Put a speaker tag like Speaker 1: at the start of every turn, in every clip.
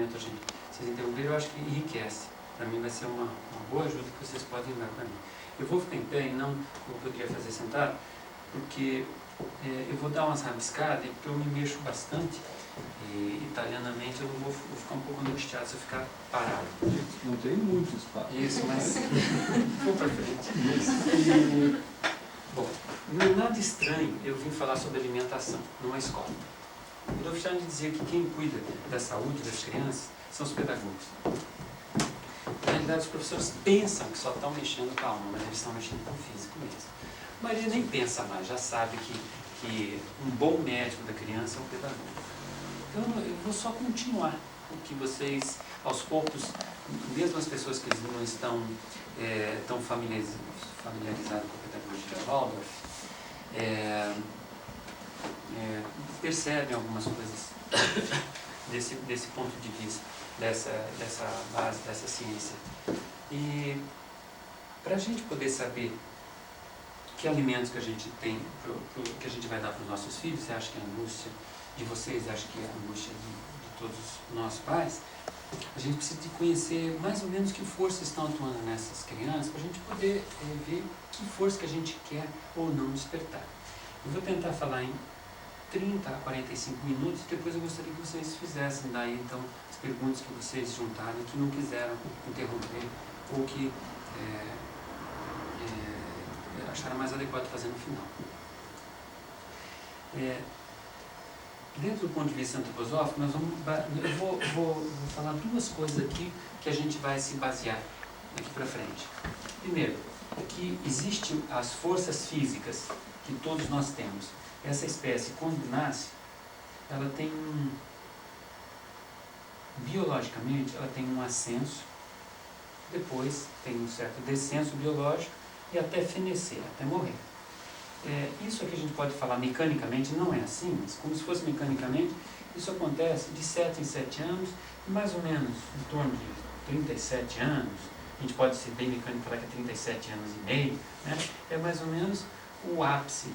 Speaker 1: momento vocês interromperam, eu acho que enriquece. Para mim vai ser uma boa ajuda que vocês podem dar para mim. Eu vou ficar em pé e não eu poderia fazer sentado, porque eu vou dar umas rabiscadas, porque eu me mexo bastante, e italianamente eu não vou ficar um pouco angustiado se eu ficar parado.
Speaker 2: Não tem muito espaço.
Speaker 1: Isso, mas vou para frente. Bom, não é nada estranho eu vim falar sobre alimentação numa escola. O Rudolf Steiner dizia que quem cuida da saúde das crianças são os pedagogos. Na realidade, os professores pensam que só estão mexendo com a alma, mas eles estão mexendo com o físico mesmo. A maioria nem pensa mais, já sabe que um bom médico da criança é um pedagogo. Então, eu vou só continuar o que vocês, aos poucos, mesmo as pessoas que não estão tão familiarizadas com a pedagogia de Waldorf, percebem algumas coisas desse ponto de vista, dessa base, dessa ciência. E para a gente poder saber que alimentos que a gente tem, que a gente vai dar para os nossos filhos, você acha que é a angústia de vocês, acha que é a angústia de todos nós pais, a gente precisa de conhecer mais ou menos que forças estão atuando nessas crianças, para a gente poder ver que força que a gente quer ou não despertar. Eu vou tentar falar em 30 a 45 minutos, depois eu gostaria que vocês fizessem daí, então, as perguntas que vocês juntaram, que não quiseram interromper, ou que acharam mais adequado fazer no final. Dentro do ponto de vista antroposófico, eu vou falar duas coisas aqui que a gente vai se basear daqui para frente. Primeiro, que existem as forças físicas que todos nós temos. Essa espécie, quando nasce, ela tem biologicamente, ela tem um ascenso, depois tem um certo descenso biológico e até fenecer, até morrer. Isso aqui a gente pode falar mecanicamente, não é assim, mas como se fosse mecanicamente, isso acontece de 7 em 7 anos, mais ou menos em torno de 37 anos, a gente pode ser bem mecânico e falar que é 37 anos e meio, né? É mais ou menos o ápice,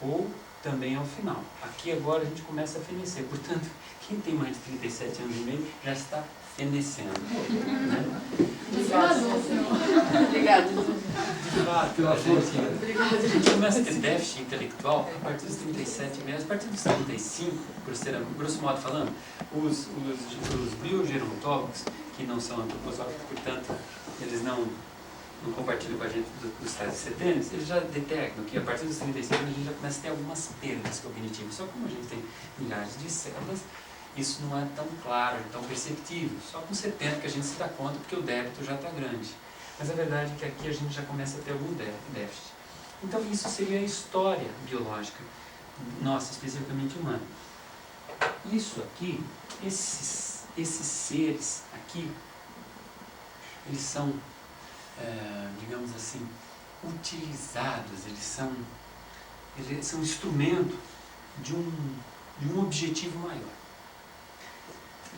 Speaker 1: ou também ao final. Aqui agora a gente começa a fenecer, portanto, quem tem mais de 37 anos e meio já está fenecendo. Né?
Speaker 3: Obrigada.
Speaker 1: De fato, a gente começa a ter déficit intelectual a partir dos 37 meses, a partir dos 35, grosso modo falando, os biogerontólogos, que não são antroposóficos, portanto, eles não compartilham com a gente dos tais setênios, eles já detectam que a partir dos 35 a gente já começa a ter algumas perdas cognitivas. Só como a gente tem milhares de células, isso não é tão claro, tão perceptível. Só com 70 que a gente se dá conta, porque o débito já está grande. Mas a verdade é que aqui a gente já começa a ter algum déficit. Então isso seria a história biológica nossa, especificamente humana. Isso aqui, esses seres aqui, eles são, digamos assim, utilizados, eles são instrumento de um objetivo maior,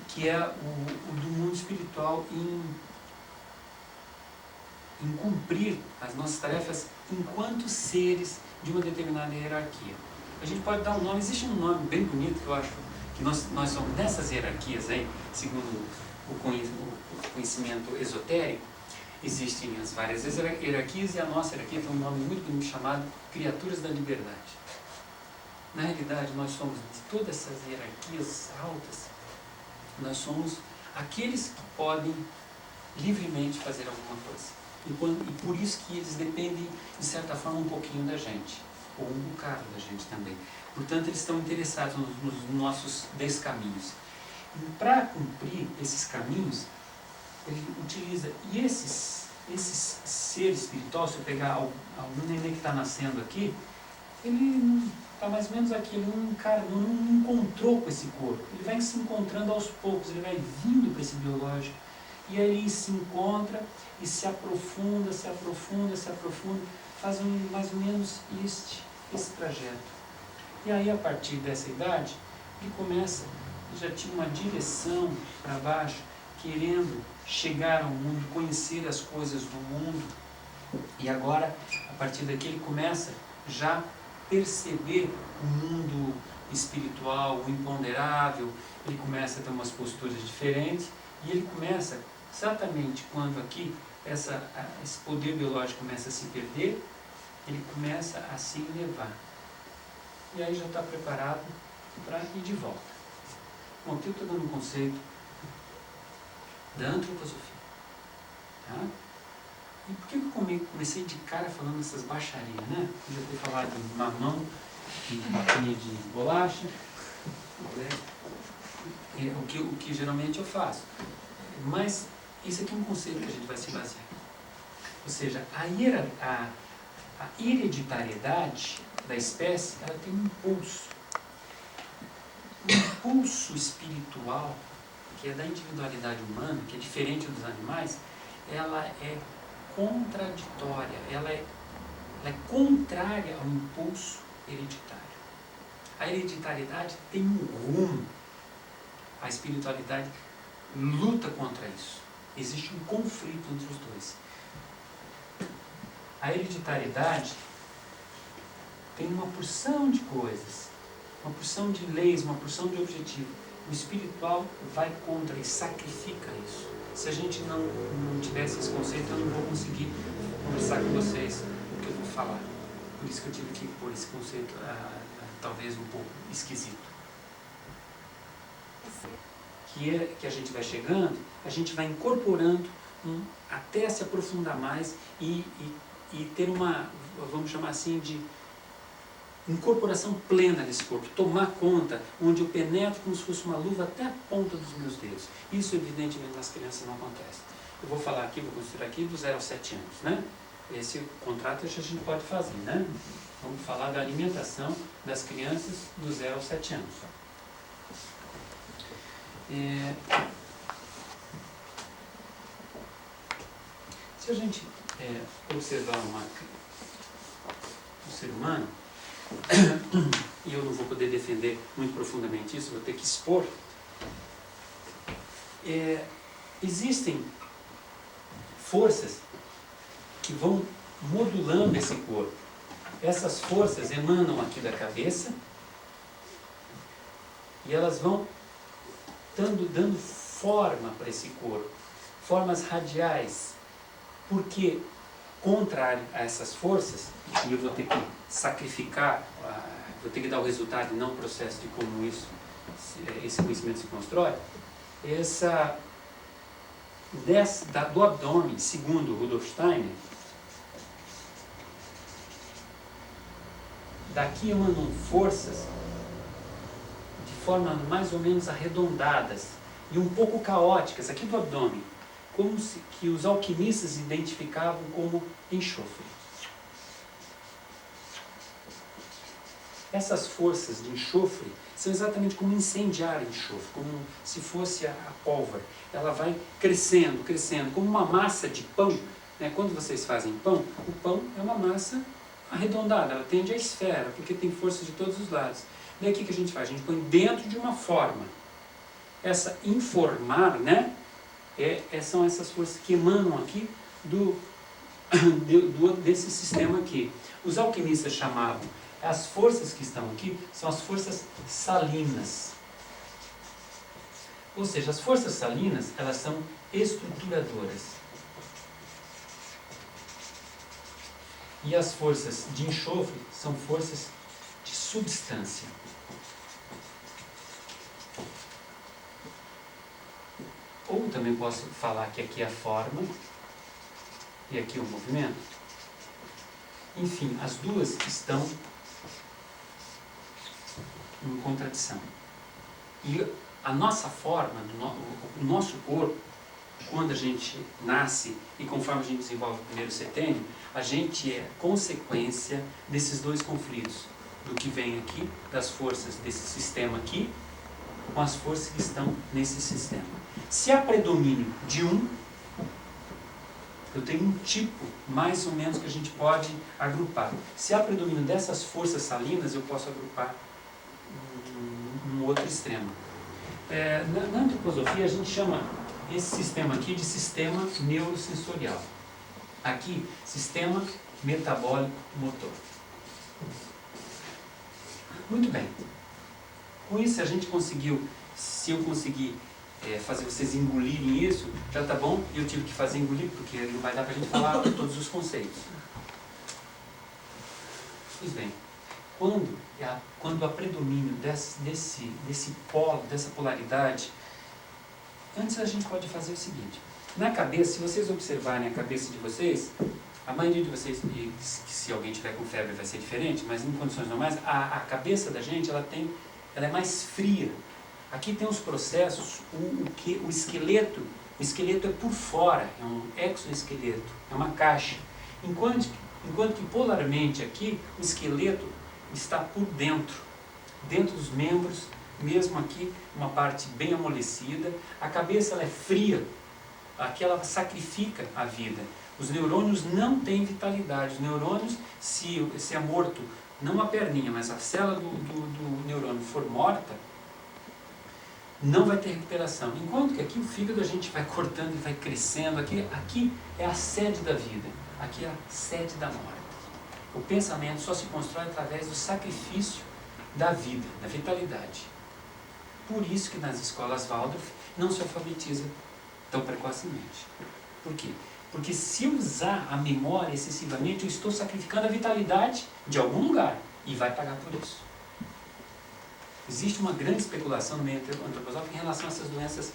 Speaker 1: que é o do mundo espiritual em cumprir as nossas tarefas enquanto seres de uma determinada hierarquia. A gente pode dar um nome, existe um nome bem bonito que eu acho que nós somos nessas hierarquias aí, segundo o conhecimento esotérico, existem as várias hierarquias e a nossa hierarquia tem um nome muito bonito chamado Criaturas da Liberdade. Na realidade, nós somos de todas essas hierarquias altas, nós somos aqueles que podem livremente fazer alguma coisa. E por isso que eles dependem, de certa forma, um pouquinho da gente, ou um bocado da gente também. Portanto, eles estão interessados nos nossos 10 caminhos. E para cumprir esses caminhos, ele utiliza, e esses seres espirituais, se eu pegar o neném que está nascendo aqui, ele está mais ou menos aqui, ele não encontrou com esse corpo, ele vai se encontrando aos poucos, ele vai vindo para esse biológico, e aí ele se encontra e se aprofunda, faz mais ou menos esse trajeto. E aí, a partir dessa idade, ele começa, já tinha uma direção para baixo, querendo chegar ao mundo, conhecer as coisas do mundo, e agora, a partir daqui, ele começa já perceber o mundo espiritual, o imponderável, ele começa a ter umas posturas diferentes e ele começa, exatamente quando aqui esse poder biológico começa a se perder, ele começa a se elevar. E aí já está preparado para ir de volta. Bom, aqui eu estou dando um conceito da antroposofia. Tá? E por que eu comecei de cara falando essas baixarias, né? Podia ter falado de mamão, de papinha de bolacha, o que geralmente eu faço. Mas isso aqui é um conceito que a gente vai se basear. Ou seja, a hereditariedade da espécie, ela tem um impulso. Um impulso espiritual, que é da individualidade humana, que é diferente dos animais, ela é contraditória, ela é contrária ao impulso hereditário. A hereditariedade tem um rumo. A espiritualidade luta contra isso. Existe um conflito entre os dois. A hereditariedade tem uma porção de coisas, uma porção de leis, uma porção de objetivos. O espiritual vai contra e sacrifica isso. Se a gente não tivesse esse conceito, eu não vou conseguir conversar com vocês o que eu vou falar. Por isso que eu tive que pôr esse conceito talvez um pouco esquisito. Que a gente vai chegando, a gente vai incorporando até se aprofundar mais e ter uma, vamos chamar assim, de incorporação plena desse corpo, tomar conta, onde eu penetro como se fosse uma luva até a ponta dos meus dedos. Isso, evidentemente, nas crianças não acontece. Eu vou falar aqui, vou considerar aqui do 0 aos 7 anos, né? Esse contrato a gente pode fazer, né? Vamos falar da alimentação das crianças do 0 aos 7 anos. Se a gente observar o ser humano, e eu não vou poder defender muito profundamente isso, vou ter que expor, existem forças que vão modulando esse corpo. Essas forças emanam aqui da cabeça e elas vão dando forma para esse corpo, formas radiais, porque contrário a essas forças, e eu vou ter que sacrificar, vou ter que dar o resultado e não o processo de como esse conhecimento se constrói, do abdômen, segundo Rudolf Steiner, daqui emanam forças de forma mais ou menos arredondadas e um pouco caóticas, aqui do abdômen, como que os alquimistas identificavam como enxofre. Essas forças de enxofre são exatamente como incendiar enxofre, como se fosse a pólvora. Ela vai crescendo, crescendo, como uma massa de pão. Né? Quando vocês fazem pão, o pão é uma massa arredondada, ela tende à esfera, porque tem força de todos os lados. Daí o que a gente faz? A gente põe dentro de uma forma. Essa informar, né? São essas forças que emanam aqui desse sistema aqui. Os alquimistas chamavam, as forças que estão aqui, são as forças salinas. Ou seja, as forças salinas, elas são estruturadoras. E as forças de enxofre são forças de substância. Ou também posso falar que aqui é a forma e aqui é o movimento. Enfim, as duas estão em contradição. E a nossa forma, o nosso corpo, quando a gente nasce e conforme a gente desenvolve o primeiro setênio, a gente é consequência desses dois conflitos, do que vem aqui, das forças desse sistema aqui, com as forças que estão nesse sistema. Se há predomínio de eu tenho um tipo, mais ou menos, que a gente pode agrupar. Se há predomínio dessas forças salinas, eu posso agrupar um outro extremo. Na antroposofia, a gente chama esse sistema aqui de sistema neurosensorial. Aqui, sistema metabólico motor. Muito bem. Com isso a gente conseguiu, se eu conseguir fazer vocês engolirem isso, já tá bom. Eu tive que fazer engolir, porque não vai dar para a gente falar todos os conceitos. Pois bem, quando há predomínio desse polo, dessa polaridade, antes a gente pode fazer o seguinte. Na cabeça, se vocês observarem a cabeça de vocês, a maioria de vocês, e se alguém tiver com febre vai ser diferente, mas em condições normais, a cabeça da gente ela é mais fria. Aqui tem os processos, o esqueleto é por fora, é um exoesqueleto, é uma caixa. Enquanto que polarmente aqui, o esqueleto está por dentro dos membros, mesmo aqui, uma parte bem amolecida. A cabeça ela é fria, aqui ela sacrifica a vida. Os neurônios não têm vitalidade. Os neurônios, se é morto, não a perninha, mas a célula do neurônio for morta, não vai ter recuperação. Enquanto que aqui o fígado a gente vai cortando e vai crescendo. Aqui é a sede da vida. Aqui é a sede da morte. O pensamento só se constrói através do sacrifício da vida, da vitalidade. Por isso que nas escolas Waldorf não se alfabetiza tão precocemente. Por quê? Porque se usar a memória excessivamente, eu estou sacrificando a vitalidade de algum lugar e vai pagar por isso. Existe uma grande especulação no meio antroposófico em relação a essas doenças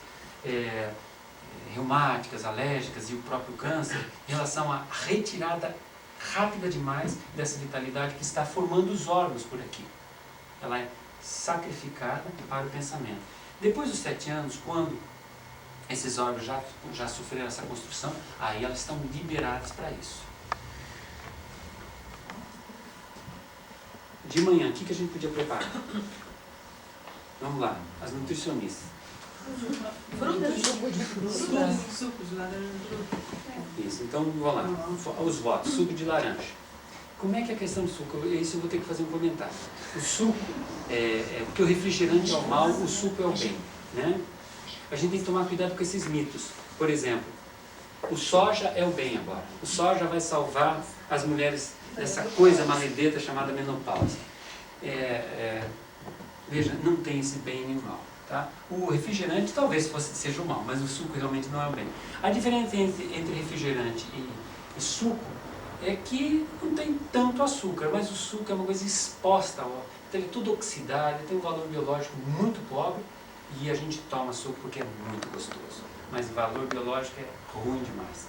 Speaker 1: reumáticas, alérgicas e o próprio câncer, em relação à retirada rápida demais dessa vitalidade que está formando os órgãos por aqui. Ela é sacrificada para o pensamento. Depois dos 7 anos, quando esses órgãos já sofreram essa construção, aí elas estão liberadas para isso. De manhã, o que a gente podia preparar? Vamos lá, as nutricionistas.
Speaker 3: Suco de laranja.
Speaker 1: Isso, então vamos lá, os votos, suco de laranja. Como é que é a questão do suco? Isso eu vou ter que fazer um comentário. O suco, porque o refrigerante é o mal, o suco é o bem, né? A gente tem que tomar cuidado com esses mitos. Por exemplo, o soja é o bem agora. O soja vai salvar as mulheres dessa coisa maledeta chamada menopausa. Veja, não tem esse bem nem mal. Tá? O refrigerante talvez seja o mal, mas o suco realmente não é o bem. A diferença entre refrigerante e suco é que não tem tanto açúcar, mas o suco é uma coisa exposta, então ele é tudo oxidado, ele tem um valor biológico muito pobre e a gente toma suco porque é muito gostoso, mas o valor biológico é ruim demais.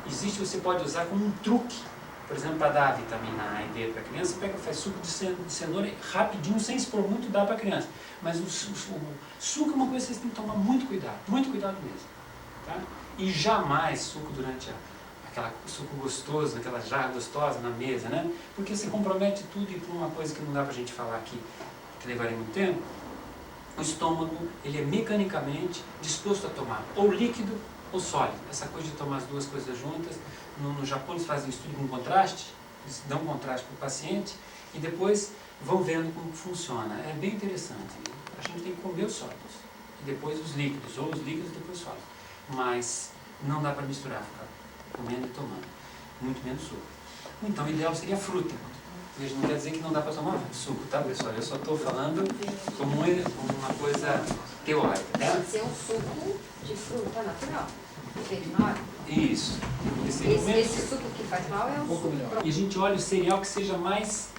Speaker 1: Você pode usar como um truque, por exemplo, para dar vitamina A e D para a criança, faz suco de cenoura rapidinho, sem expor muito, dá para a criança. Mas o suco é uma coisa que vocês têm que tomar muito cuidado mesmo. Tá? E jamais suco durante suco gostoso, aquela jarra gostosa na mesa, né? Porque você compromete tudo e por uma coisa que não dá para a gente falar aqui, que levaria muito tempo, o estômago, ele é mecanicamente disposto a tomar ou líquido ou sólido. Essa coisa de tomar as duas coisas juntas, no Japão eles fazem um estudo com contraste, eles dão um contraste para o paciente e depois vão vendo como funciona. É bem interessante. A gente tem que comer os sólidos e depois os líquidos, ou os líquidos e depois os sólidos. Mas não dá para misturar, ficar comendo e tomando. Muito menos suco. Então o ideal seria fruta. Veja, não quer dizer que não dá para tomar suco, tá, pessoal? Eu só estou falando como uma coisa teórica. Tá?
Speaker 4: Deve ser um suco de fruta natural, feito na hora.
Speaker 1: Isso.
Speaker 4: Esse suco que faz mal é um suco.
Speaker 1: E a gente olha o cereal que seja mais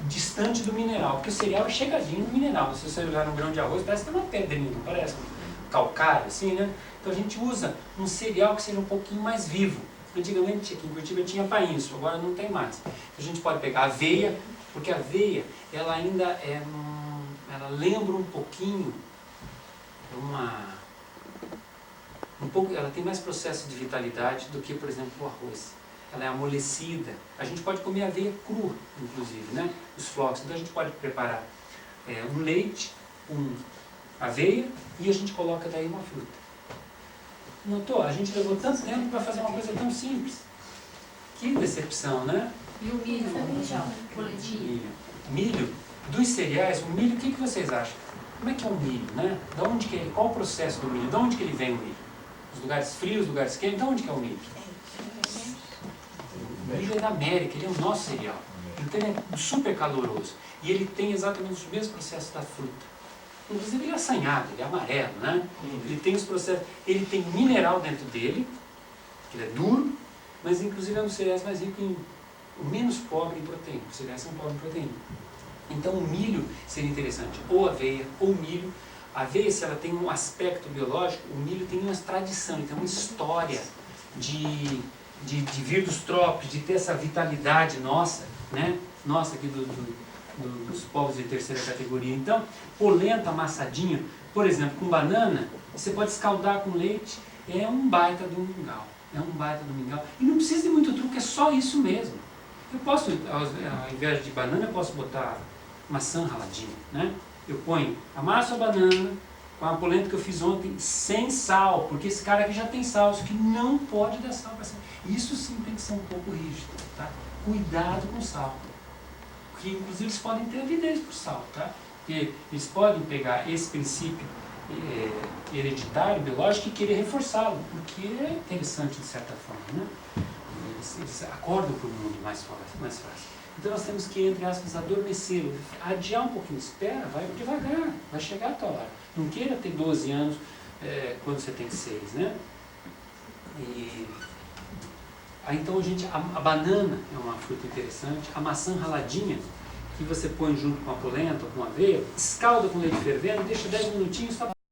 Speaker 1: distante do mineral, porque o cereal é chegadinho no mineral. Se você olhar um grão de arroz, parece que tem uma pedrinha, não parece? Um calcário, assim, né? Então a gente usa um cereal que seja um pouquinho mais vivo. Antigamente aqui em Curitiba tinha painço, agora não tem mais. A gente pode pegar aveia, porque a aveia, ela ainda ela lembra um pouquinho ela tem mais processo de vitalidade do que, por exemplo, o arroz. Ela é amolecida. A gente pode comer aveia crua, inclusive, né? Os flocos. Então a gente pode preparar um leite, aveia e a gente coloca daí uma fruta. Notou? A gente levou tanto tempo para fazer uma coisa tão simples. Que decepção, né?
Speaker 3: E o milho, boletim.
Speaker 1: Milho. Dos cereais, o milho, o que vocês acham? Como é que é o milho, né? Da onde que qual o processo do milho? De onde que ele vem o milho? Os lugares frios, lugares quentes, de onde que é o milho? O milho é da América, ele é o nosso cereal. Então ele é super caloroso. E ele tem exatamente os mesmos processos da fruta. Inclusive ele é assanhado, ele é amarelo, né? Ele tem os processos, ele tem mineral dentro dele, ele é duro, mas inclusive é um dos cereais mais rico em, o menos pobre em proteína. Os cereais são pobres em proteína. Então o milho seria interessante, ou aveia, ou milho. A aveia, se ela tem um aspecto biológico, o milho tem uma tradição, ele tem uma história de vir dos trópicos, de ter essa vitalidade nossa, né? Nossa aqui dos povos de terceira categoria. Então, polenta amassadinho, por exemplo, com banana, você pode escaldar com leite, é um baita do mingau. É um baita do mingau. E não precisa de muito truque, é só isso mesmo. Eu posso, ao invés de banana, eu posso botar maçã raladinha, né? Eu ponho, amasso a banana com a polenta que eu fiz ontem, sem sal, porque esse cara aqui já tem sal, isso que não pode dar sal para cima. Isso sim tem que ser um pouco rígido, tá? Cuidado com o sal. Porque inclusive eles podem ter avidez por sal, tá? Porque eles podem pegar esse princípio hereditário, biológico, e querer reforçá-lo, porque é interessante de certa forma, né? Eles acordam para o mundo mais fácil. Então nós temos que, entre aspas, adormecê-lo, adiar um pouquinho, espera, vai devagar, vai chegar a tua hora. Não queira ter 12 anos quando você tem 6, né? Aí então a banana é uma fruta interessante, a maçã raladinha, que você põe junto com a polenta ou com a aveia, escalda com leite fervendo, deixa 10 minutinhos, só